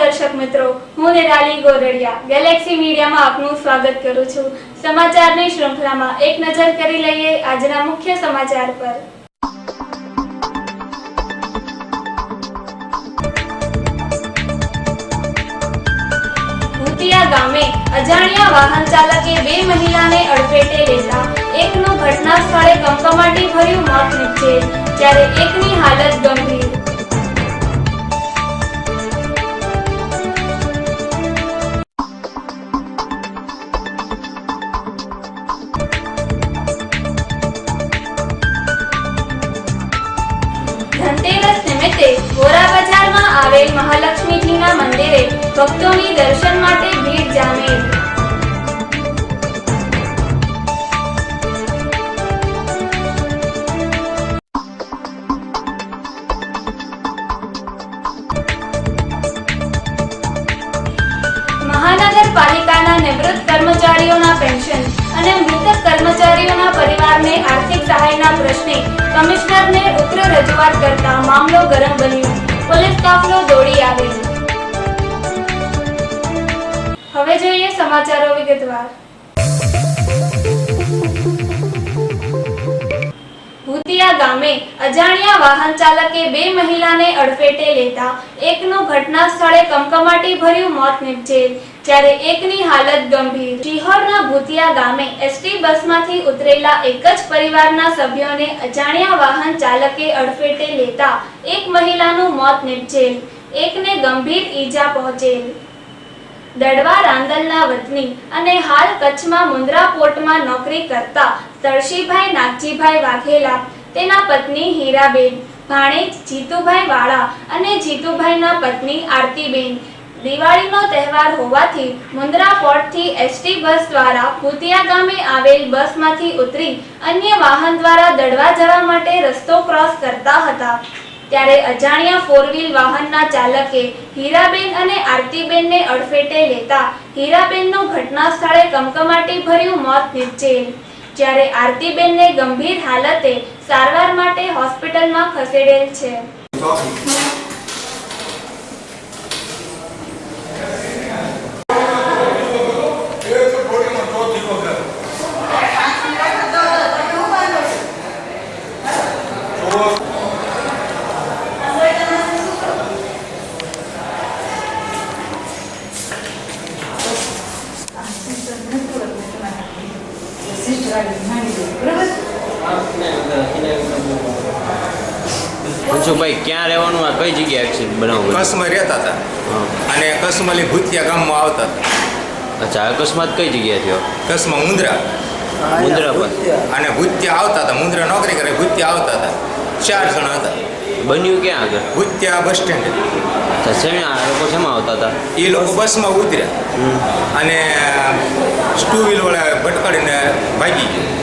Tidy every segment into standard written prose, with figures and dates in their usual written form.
दर्शक मित्रों, हूँ निराली गोरडिया गैलेक्सी मीडिया में आपनु स्वागत करूँ छूं। समाचारनी श्रृंखलामां एक नजर करी लईए आजना मुख्य समाचार पर। भूतिया गामे अजाण्या वाहन चालके बे महिलाने अडफेटे लेता एकનું ઘટના સ્થળે કમકમાટી ભર્યું મોત નીપજેલ, જ્યારે એકની હાલત ગંભીર। धनतेरस निमित्ते वोरा बजाરમાં આવેલ મહાલક્ષ્મીજીના મંદિરે ભક્તોની દર્શન માટે ભીડ જામેલ। મહાનગરપાલિકાના નિવૃત્ત કર્મચારીઓના પેન્શન અને મૃતક કર્મચારીઓના પરિવારને આર્થિક સહાયના પ્રશ્ને કમિશનરને ઉગ્ર રજૂઆત કરતા મામલો ગરમ બન્યો। પોલીસ કાફલો દોડી આવેલ। હવે જોઈએ સમાચારો વિગતવાર। ભૂતિયા ગામે અજાણ્યા વાહન ચાલકે બે મહિલાને અડફેટે લેતા એકનું ઘટના સ્થળે કમકમાટી ભર્યું મોત નીપજેલ, જ્યારે એકની હાલત ગંભીર। શિહોરના ભૂતિયા ગામે એસટી બસમાંથી ઉતરેલા એક જ પરિવારના સભ્યોને અજાણ્યા વાહન ચાલકે અડફેટે લેતા એક મહિલાનું મોત નીપજેલ, એકને ગંભીર ઈજા પહોંચેલ। દડવા રાંદલના વતની અને હાલ કચ્છમાં મુન્દ્રા પોર્ટમાં નોકરી કરતા તળશીભાઈ નાગજીભાઈ વાઘેલા, તેના પત્ની હીરાબેન, ભાણેજ જીતુભાઈ વાળા અને જીતુભાઈના પત્ની આરતીબેન દિવાળીનો તહેવાર હોવાથી મુન્દ્રા પોર્ટથી એસટી બસ દ્વારા ભૂતિયા ગામે આવેલ બસમાંથી ઉતરી અન્ય વાહન દ્વારા દડવા જવા માટે રસ્તો ક્રોસ કરતા હતા, ત્યારે અજાણ્યા ફોર વ્હીલ વાહનના ચાલકે હીરાબેન અને આરતીબેનને અડફેટે લેતા હીરાબેનનું ઘટના સ્થળે કમકમાટી ભર્યું મોત નીપજેલ, જ્યારે આરતીબેનને ગંભીર હાલતે સારવાર માટે હોસ્પિટલમાં ખસેડેલ છે। ભાઈ ક્યાં રહેવાનું, આ કઈ જગ્યાએ એક્સિડન્ટ બનાવ્યું? કચ્છમાં રહેતા હતા અને કચ્છમાંથી ભૂતિયા ગામમાં આવતા હતા। અચ્છા, અકસ્માત કઈ જગ્યાએ થયો? કચ્છમાં મુન્દ્રા પર અને ભૂતિયા આવતા હતા। મુન્દ્રા નોકરી કરે, ભૂતિયા આવતા હતા, 4 જણા હતા। બન્યું ક્યાં આગળ? ભૂતિયા બસ સ્ટેન્ડ। અચ્છા, આ લોકો શેમાં આવતા હતા? એ લોકો બસમાં ઉતર્યા અને ટુ વ્હીલ વાળા ભટકાડીને ભાગી ગયા।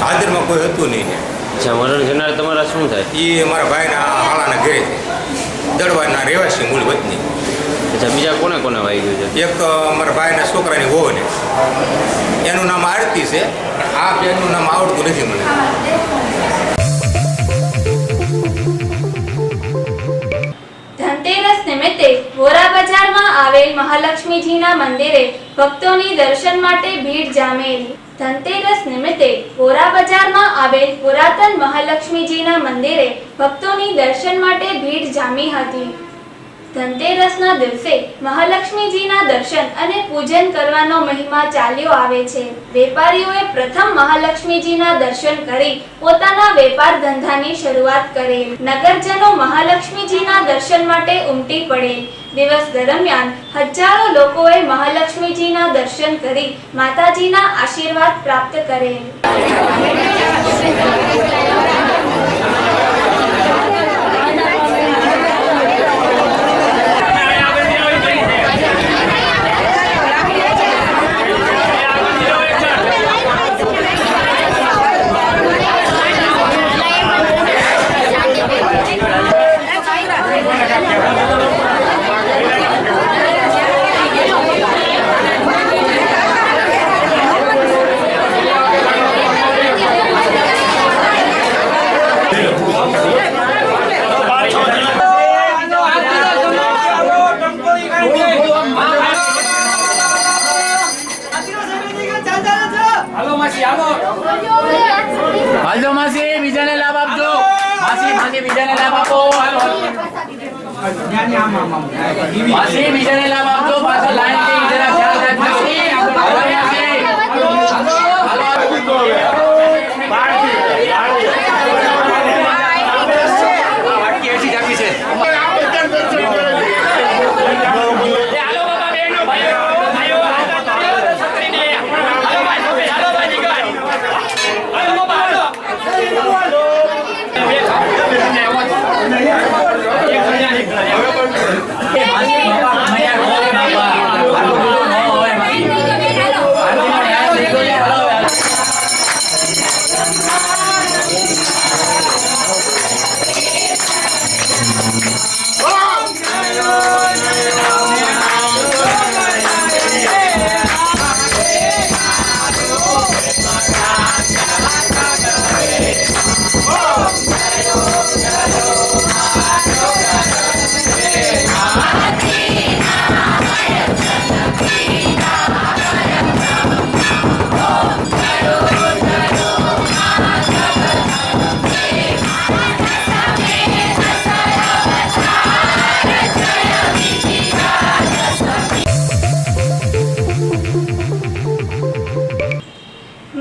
હાજરમાં કોઈ હતું નહીં। અચ્છા, મરણ જનાર તમારા શું થાય? એ મારા ભાઈના હાલાના ઘરે દડવાના રહેવાસી મૂળ વતની। અચ્છા, બીજા કોને કોને વાગી ગયું છે? એક મારા ભાઈના છોકરાની વહુને, એનું નામ આરતી છે, આ બેનનું નામ આવડતું નથી મને। ધનતેરસ નિમિત્તે વોરા બજારમાં આવેલ મહાલક્ષ્મીજીના મંદિરે ભક્તોની દર્શન માટે ભીડ જામેલ। ધનતેરસ નિમિત્તે વોરા બજારમાં આવેલ પુરાતન મહાલક્ષ્મીજીના મંદિરે ભક્તોની દર્શન માટે ભીડ જામી હતી। ધનતેરસના દિવસે મહાલક્ષ્મીજીના દર્શન અને પૂજન કરવાનો મહિમા ચાલ્યો આવે છે। વેપારીઓએ પ્રથમ મહાલક્ષ્મીજીના દર્શન કરી પોતાના વેપાર ધંધાની શરૂઆત કરેલ। નગરજનો મહાલક્ષ્મીજીના દર્શન માટે ઉમટી પડેલ। દિવસ દરમિયાન હજારો લોકોએ મહાલક્ષ્મીજીના દર્શન કરી માતાજીના આશીર્વાદ પ્રાપ્ત કરેલ। માસી બીજાને લાભ આપો. હાલો. માસી બીજાને લાભ આપજો. પાછળ લાઈન થી જરા ખ્યાલ રાખજો. વાટકી એસી જાકી છે.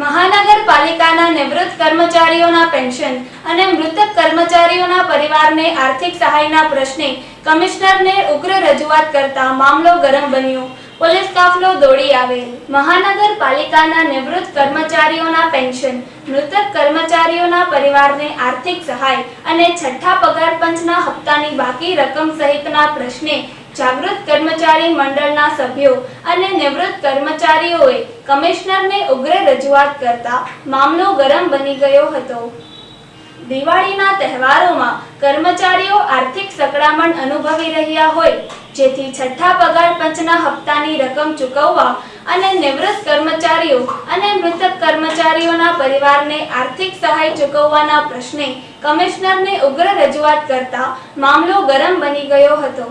મહાનગરપાલિકાના નિવૃત્ત કર્મચારીઓના પેન્શન અને મૃતક કર્મચારીઓના પરિવારને આર્થિક સહાયના પ્રશ્ને કમિશનરને ઉગ્ર રજૂઆત કરતા મામલો ગરમ બન્યો. પોલીસ કાફલો દોડી આવેલ. મહાનગરપાલિકાના નિવૃત્ત કર્મચારીઓના પેન્શન, મૃતક કર્મચારીઓના પરિવારને આર્થિક સહાય અને છઠ્ઠા પગાર પંચના હપ્તાની બાકી રકમ સહિતના પ્રશ્ને જાગૃત કર્મચારી મંડળના સભ્યો અને નિવૃત્ત કર્મચારીઓએ કમિશનરને ઉગ્ર રજૂઆત કરતા મામલો ગરમ બની ગયો હતો. દિવાળીના તહેવારોમાં કર્મચારીઓ આર્થિક સકડામણ અનુભવી રહ્યા હોય, જેથી છઠ્ઠા પગાર પંચના હપ્તાની રકમ ચૂકવવા અને નિવૃત્ત કર્મચારીઓ અને મૃતક કર્મચારીઓના પરિવારને આર્થિક સહાય ચૂકવવાના પ્રશ્ને કમિશનરને ઉગ્ર રજૂઆત કરતા મામલો ગરમ બની ગયો હતો.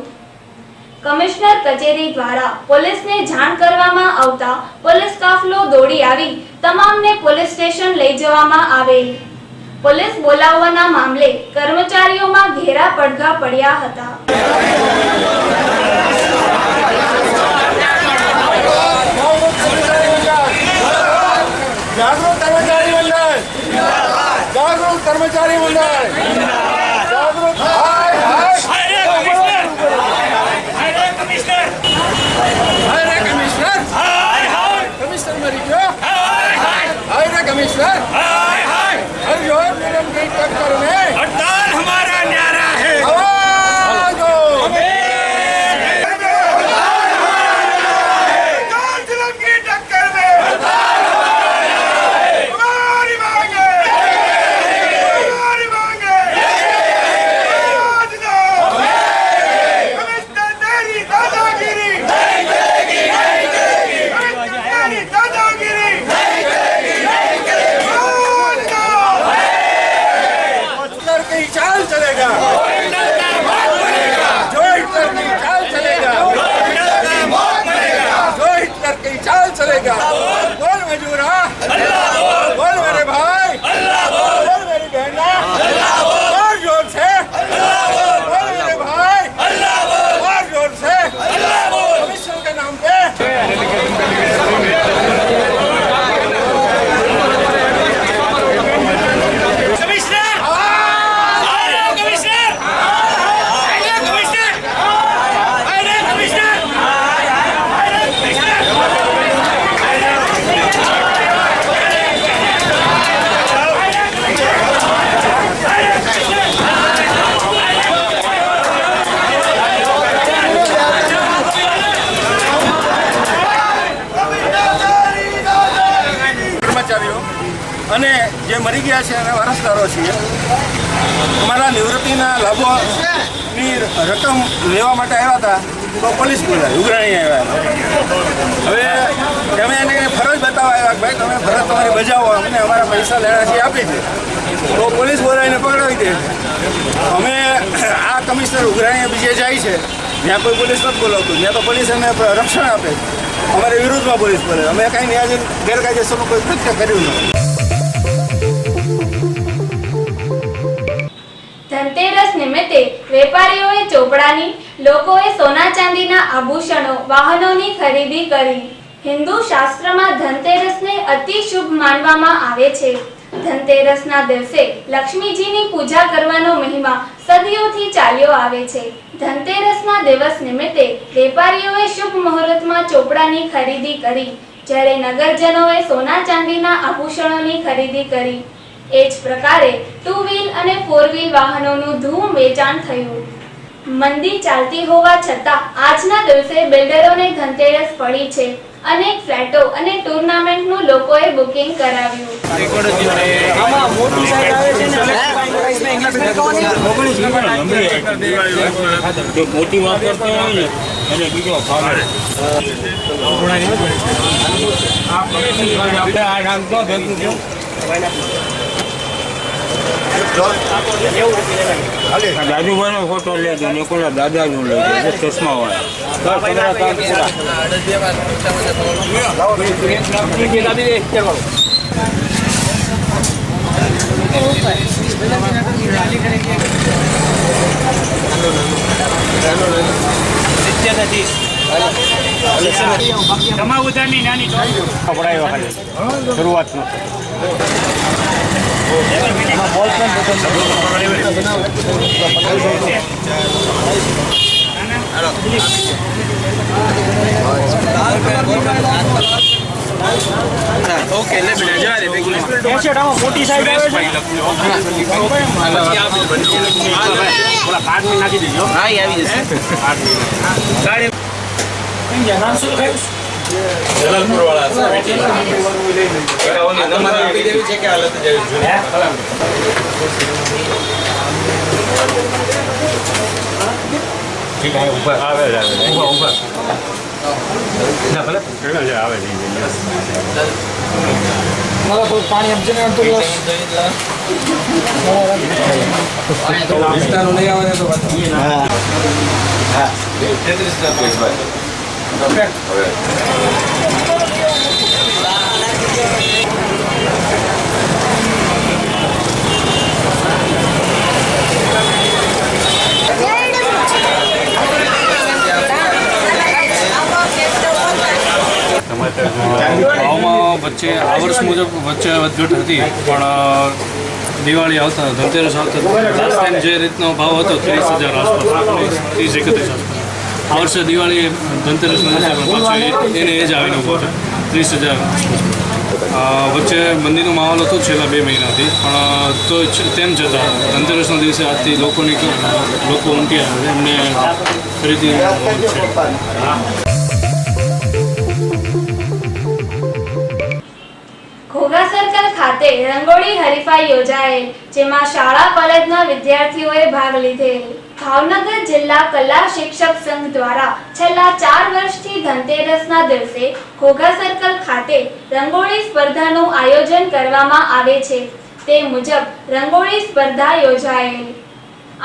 કમિશનર કચેરી દ્વારા પોલીસને જાણ કરવામાં આવતા પોલીસ કાફલો દોડી આવી તમામને પોલીસ સ્ટેશન લઈ જવામાં આવેલ. પોલીસ બોલાવવાના મામલે કર્મચારીઓમાં ઘેરા પડઘા પડ્યા હતા. જાગૃત કર્મચારી મંડળ, જાગૃત કર્મચારી મંડળ, જાગૃત. કમિશનર મરી ગયો. હાય રે કમિશનર. हर जोर नियम की टक्कर में हड़ताल हमारा न्यारा है. आवाज दो. नियम की टक्कर में हमारी मांगे, हमारी मांगे. आवाज दो. कमिश्नर तेरी दादागिरी नहीं देगी, नहीं देगी. कमिश्नर तेरी दादागिरी नहीं देगी, नहीं देगी. की चाल चलेगा, जो हिटलर की चाल चलेगा, जो हिटलर की चाल चलेगा. बोल मजूरा, बोल मेरे भाई, बोल मेरी बहना, और जोर से बोल मेरे भाई, और जोर से कमिश्नर के नाम पे. અને જે મરી ગયા છે એના વારસદારો છીએ. અમારા નિવૃત્તિના લાભોની રકમ લેવા માટે આવ્યા હતા તો પોલીસ બોલાવી, ઉઘરાણી આવ્યા. હવે અમે એને ફરજ બતાવવા આવ્યા કે ભાઈ તમે ફરજ તમારી બજાવો, અમને અમારા પૈસા લેણા છે આપી દે. તો પોલીસ બોલાવીને પકડાવી દે. અમે આ કમિશનર ઉઘરાણીએ બીજે જાય છે, જ્યાં કોઈ પોલીસ નથી બોલાવતું, ત્યાં તો પોલીસ એને રક્ષણ આપે. અમારી વિરુદ્ધમાં પોલીસ બોલે. અમે કાંઈ ન્યાય ગેરકાયદેસરનું કોઈ કૃત્ય કર્યું નથી. ધનતેરસ નિમિત્તે વેપારીઓએ ચોપડાની, લોકોએ સોના ચાંદીના આભૂષણો, વાહનોની ખરીદી કરી. હિન્દુ શાસ્ત્રમાં ધનતેરસને અતિ શુભ માનવામાં આવે છે. ધનતેરસના દિવસે લક્ષ્મીજીની પૂજા કરવાનો મહિમા સદીઓથી ચાલ્યો આવે છે. ધનતેરસના દિવસ નિમિત્તે વેપારીઓએ શુભ મુહૂર્તમાં ચોપડાની ખરીદી કરી, જ્યારે નગરજનોએ સોના ચાંદીના આભૂષણોની ખરીદી કરી. એ જ પ્રકારે 2 વ્હીલ અને 4 વ્હીલ વાહનોનું ધૂમ વેચાણ થયું. મંદી ચાલતી હોવા છતાં આજના દિવસે બિલ્ડરોને ધનતેરસ પડી છે. અનેક ફ્લેટો અને ટુર્નામેન્ટનું લોકોએ બુકિંગ કરાવ્યું. મોટી વાત કરતો હોય ને અને બીજો આપણે આ નામ તો ભેગું થયું. દાદુભાઈનો ફોટો લેજો ને કોના દાદાનો લેજો ચશ્મા તમારું ઉધારની નાની પડાયો ખાલી શરૂઆતમાં ઓકે લે બેટા જા રે મોટી સાઈડ આવે છે ઓલા કાર્ડ માં નાખી દેજો. હા આવી જશે ગાડી નામ શું લખાયું? જલાલપુર વાળા તમારે આપી દેવી છે કે હાલત જેવી જોઈએ? ઠીક છે ઉપર આવે ઉપર ના ભલે આવે મારા કોઈ પાણી આપજે ને તો વિસ્તારો નહીં આવે તો હા હા 33 પ્લેસ ભાઈ ઓકે હવે ભાવમાં વચ્ચે આ વર્ષ મુજબ વચ્ચે વધઘટ હતી, પણ દિવાળી આવતા ધનતેરસ આવતા લાસ્ટ ટાઈમ જે રીતનો ભાવ હતો 30,000 આસપાસ, 30-31 આસપાસ. આ વર્ષે દિવાળી ધનતેરસનો નથી, પણ પાછું એને એ જ આવીને ઉભો છે 30,000 આસપાસ. વચ્ચે મંદીનો માહોલ હતો છેલ્લા 2 મહિનાથી, પણ તો તેમ છતાં ધનતેરસના દિવસે આજથી લોકો ઉમટ્યા છે, એમને ખરીદી છે. ઘોઘા સર્કલ ખાતે રંગોળી હરીફાઈ યોજાયેલ, જેમાં શાળા કોલેજના વિદ્યાર્થીઓએ ભાગ લીધેલ. ભાવનગર જિલ્લા કલા શિક્ષક સંઘ દ્વારા છેલ્લા 4 વર્ષથી ધનતેરસના દિવસે ઘોઘા સર્કલ ખાતે રંગોળી સ્પર્ધાનું આયોજન કરવામાં આવે છે. તે મુજબ રંગોળી સ્પર્ધા યોજાયેલ.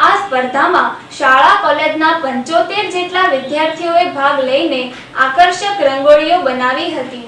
આ સ્પર્ધામાં શાળા કોલેજના 75 જેટલા વિદ્યાર્થીઓએ ભાગ લઈને આકર્ષક રંગોળીઓ બનાવી હતી.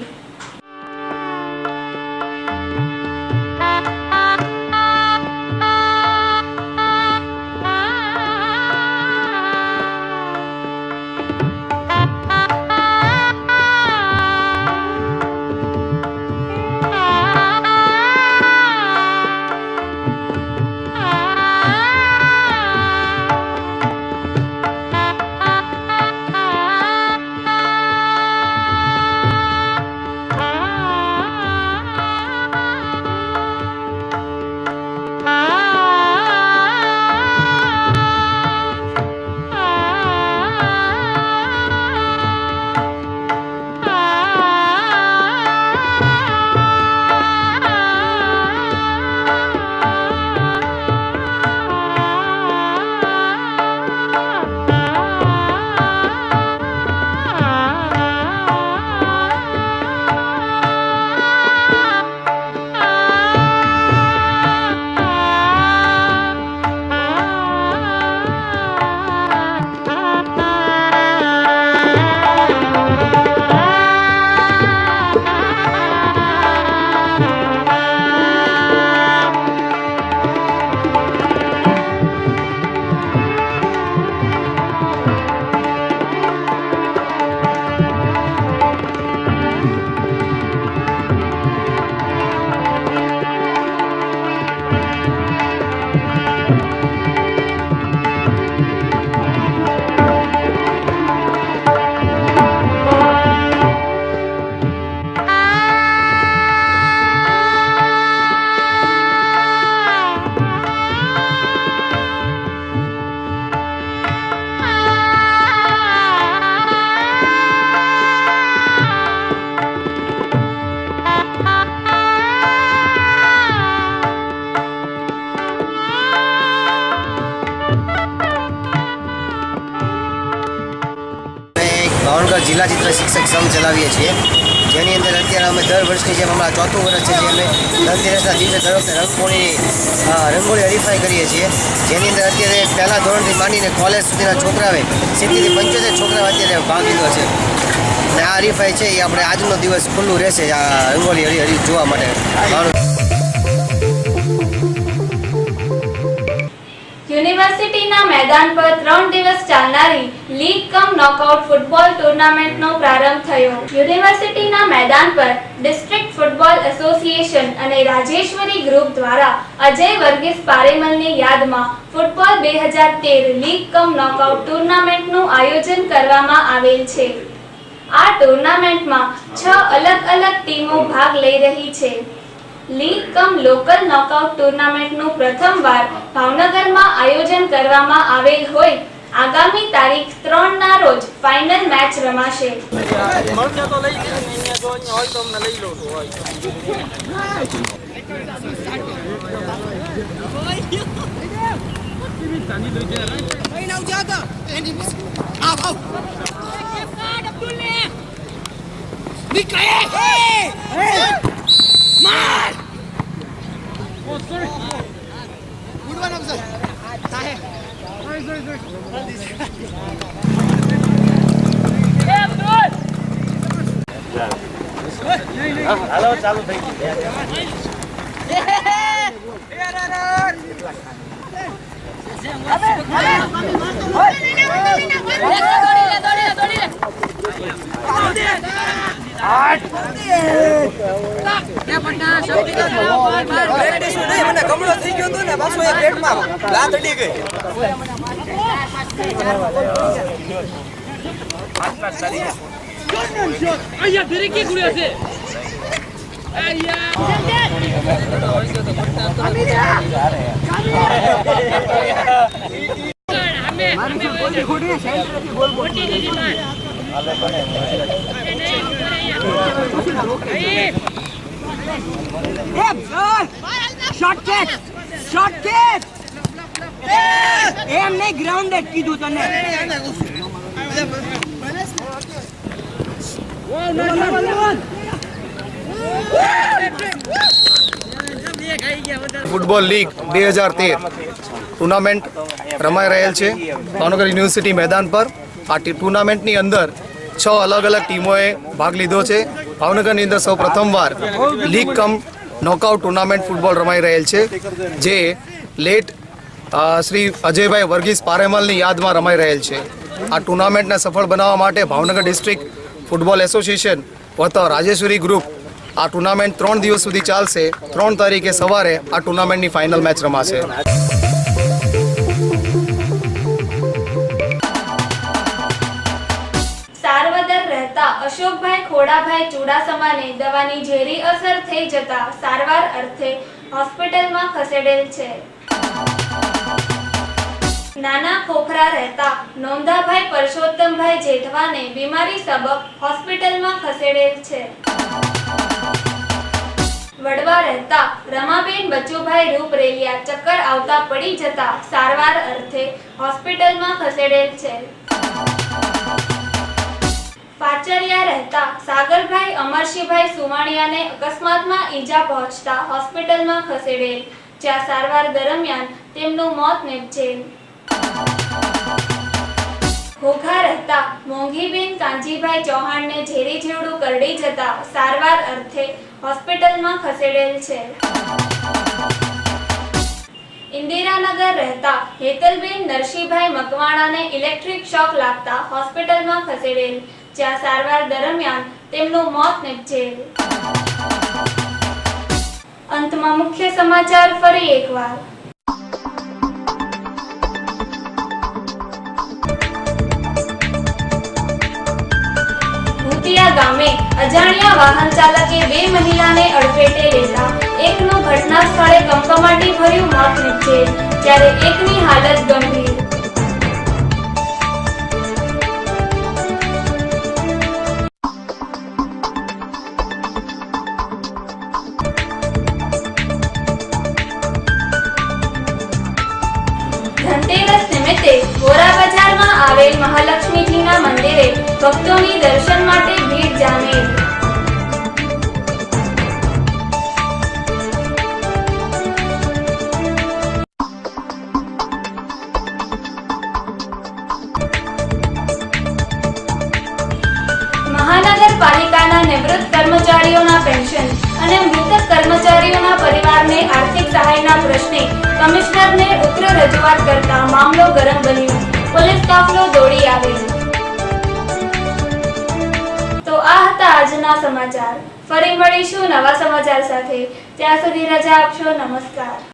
જિલ્લા ચિત્ર શિક્ષક સંઘ ચલાવીએ છીએ, જેની અંદર અત્યારે અમે દર વર્ષની જેમ હમણાં ચોથું વર્ષ છે, જે અમે ધનતેરસના દિવસે દર વખતે રંગોળી હરીફાઈ કરીએ છીએ, જેની અંદર અત્યારે પહેલા ધોરણથી માંડીને કોલેજ સુધીના છોકરાઓએ 70 થી 75 છોકરાઓ અત્યારે ભાગ લીધો છે. અને આ હરીફાઈ છે એ આપણે આજનો દિવસ ખુલ્લું રહેશે આ રંગોળી હરી જોવા માટે. યુનિવર્સિટીના મેદાન પર 3 દિવસ ચાલનારી લીગ કમ નોકઆઉટ ફૂટબોલ ટુર્નામેન્ટનો પ્રારંભ થયો. યુનિવર્સિટીના મેદાન પર ડિસ્ટ્રિક્ટ ફૂટબોલ એસોસિએશન અને રાજેશ્વરી ગ્રુપ દ્વારા અજય વર્ગીસ પારેમલની યાદમાં ફૂટબોલ 2013 લીગ કમ નોકઆઉટ ટુર્નામેન્ટનું આયોજન કરવામાં આવેલ છે. આ ટુર્નામેન્ટમાં 6 અલગ-અલગ ટીમો ભાગ લઈ રહી છે. લીગ કમ લોકલ નોકઆઉટ ટુર્નામેન્ટનું પ્રથમવાર ભાવનગરમાં આયોજન કરવામાં આવેલ હોય આગામી તારીખ 3 ના રોજ ફાઇનલ મેચ રમાશે. એમને ગ્રાઉન્ડેડ કીધું તને. ફૂટબોલ લીગ 2013 ટુર્નામેન્ટ રમાઈ રહેલ છે ભાવનગર યુનિવર્સિટી મેદાન પર. આ ટુર્નામેન્ટની અંદર 6 અલગ અલગ ટીમોએ ભાગ લીધો છે. ભાવનગરની અંદર સૌ પ્રથમવાર લીગ કમ નોકઆઉટ ટુર્નામેન્ટ ફૂટબોલ રમાઈ રહેલ છે, જે લેટ શ્રી અજયભાઈ વર્ગીસ પારેમલની યાદમાં રમાઈ રહેલ છે. આ ટુર્નામેન્ટને સફળ બનાવવા માટે ભાવનગર ડિસ્ટ્રિક્ટ ફૂટબોલ એસોસિએશન વત્તા રાજેશ્વરી ગ્રુપ આ ટુર્નામેન્ટ 3 દિવસ સુધી ચાલશે. 3 તારીખે સવારે આ ટુર્નામેન્ટની ફાઇનલ મેચ રમાશે. સારવદર રહેતા અશોકભાઈ ખોડાભાઈ ચુડાસમાને દવાની ઝેરી અસર થઈ જતા સારવાર અર્થે હોસ્પિટલમાં ખસેડેલ છે. નાના ખોખરા રહેતા નોંધાભાઈ પરસોત્તમભાઈ જેઠવાને બીમારી સબબ હોસ્પિટલમાં ખસેડેલ છે. વડવા રહેતા રમાબેન બચુભાઈ રૂપરેલિયા ચક્કર આવતા પડી જતા સારવાર અર્થે હોસ્પિટલમાં ખસેડેલ છે. પાચરિયા રહેતા સાગરભાઈ અમરશીભાઈ સુવાણિયાને અકસ્માતમાં ઈજા પહોંચતા હોસ્પિટલમાં ખસેડેલ, જ્યાં સારવાર દરમિયાન તેમનું મોત નીપજેલ. ઘોઘા રહેતા મોંઘીબેન કાંજીભાઈ ચૌહાણને ઝેરી જેવડું કરડી જતા સારવાર અર્થે હોસ્પિટલમાં ખસેડેલ છે. ઇન્દિરાનગર રહેતા હેતલબેન નરસિંહભાઈ મકવાણાને ઇલેક્ટ્રિક શોક લાગતા હોસ્પિટલમાં ખસેડેલ, જ્યાં સારવાર દરમિયાન તેમનું મોત નીપજેલ. અંતમાં મુખ્ય સમાચાર ફરી એકવાર. ભૂતિયા ગામે અજાણ્યા વાહન ચાલકે 2 મહિલાને અડફેટે લેતા એકનું ઘટના સ્થળે કમકમાટી ભર્યું મોત નીપજેલ, જ્યારે એકની હાલત ગંભીર. ધનતેરસ નિમિત્તે વોરા બજારમાં આવેલ મહાલક્ષ્મીજીના મંદિરે ભક્તોની દર્શન માટે ભીડ જામેલ। મહાનગરપાલિકાના નિવૃત્ત કર્મચારીઓના પેન્શન અને મૃતક કર્મચારીઓના પરિવારને આર્થિક સહાયના પ્રશ્ને કમિશનરને ઉગ્ર રજૂઆત કરતા મામલો ગરમ બન્યો। પોલીસ કાફલો દોડી આવેલ। તો આ હતા આજના સમાચાર। ફરી મળીશું નવા સમાચાર સાથે। ત્યાં સુધી રજા આપશો। નમસ્કાર।